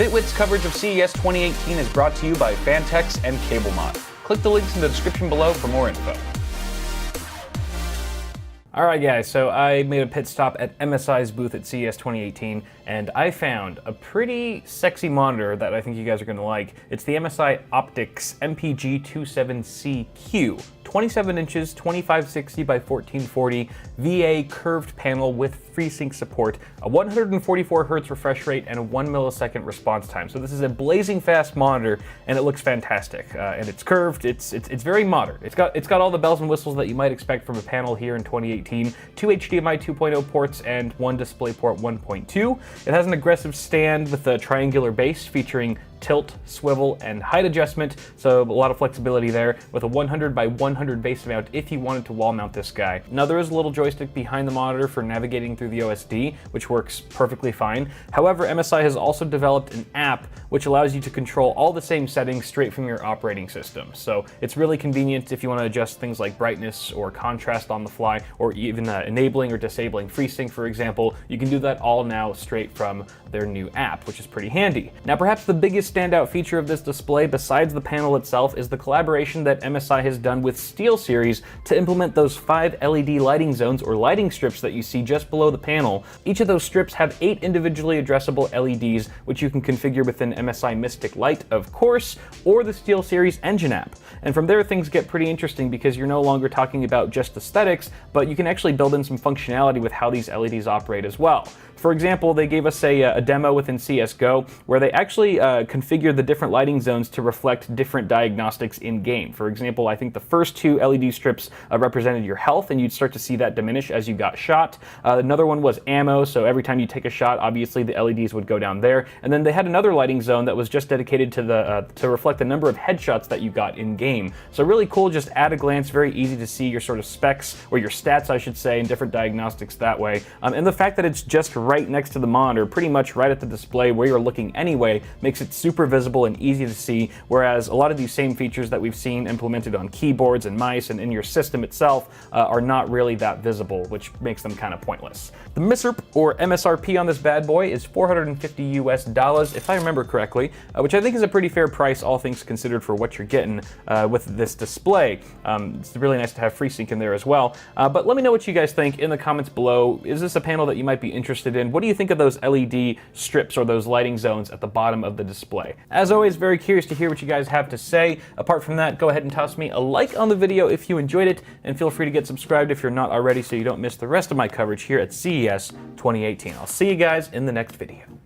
Bitwit's coverage of CES 2018 is brought to you by Fantex and CableMod. Click the links in the description below for more info. Alright guys, so I made a pit stop at MSI's booth at CES 2018, and I found a pretty sexy monitor that I think you guys are going to like. It's the MSI Optics MPG27CQ. 27 inches, 2560 by 1440, VA curved panel with FreeSync support, a 144 Hz refresh rate, and a 1 millisecond response time. So this is a blazing fast monitor, and it looks fantastic. And it's curved. It's very modern. It's got all the bells and whistles that you might expect from a panel here in 2018. 2 HDMI 2.0 ports and 1 DisplayPort 1.2. It has an aggressive stand with a triangular base featuring tilt, swivel, and height adjustment, so a lot of flexibility there, with a 100 by 100 base mount if you wanted to wall mount this guy. Now there is a little joystick behind the monitor for navigating through the OSD, which works perfectly fine. However, MSI has also developed an app which allows you to control all the same settings straight from your operating system. So it's really convenient if you want to adjust things like brightness or contrast on the fly, or even enabling or disabling FreeSync, for example. You can do that all now straight from their new app, which is pretty handy. Now perhaps the biggest standout feature of this display, besides the panel itself, is the collaboration that MSI has done with SteelSeries to implement those 5 LED lighting zones or lighting strips that you see just below the panel. Each of those strips have 8 individually addressable LEDs, which you can configure within MSI Mystic Light, of course, or the SteelSeries Engine app. And from there, things get pretty interesting because you're no longer talking about just aesthetics, but you can actually build in some functionality with how these LEDs operate as well. For example, they gave us a demo within CSGO where they actually configured the different lighting zones to reflect different diagnostics in-game. For example, I think the first 2 LED strips represented your health, and you'd start to see that diminish as you got shot. Another one was ammo, so every time you take a shot, obviously the LEDs would go down there. And then they had another lighting zone that was just dedicated to to reflect the number of headshots that you got in-game. So really cool, just at a glance, very easy to see your sort of specs, or your stats, I should say, and different diagnostics that way. And the fact that it's just right next to the monitor, pretty much right at the display where you're looking anyway, makes it super visible and easy to see, whereas a lot of these same features that we've seen implemented on keyboards and mice and in your system itself are not really that visible, which makes them kind of pointless. The MSRP, or MSRP, on this bad boy is $450 US, if I remember correctly, which I think is a pretty fair price, all things considered, for what you're getting with this display. It's really nice to have FreeSync in there as well. But let me know what you guys think in the comments below. Is this a panel that you might be interested in? What do you think of those LED strips or those lighting zones at the bottom of the display? As always, very curious to hear what you guys have to say. Apart from that, go ahead and toss me a like on the video if you enjoyed it, and feel free to get subscribed if you're not already so you don't miss the rest of my coverage here at CES 2018. I'll see you guys in the next video.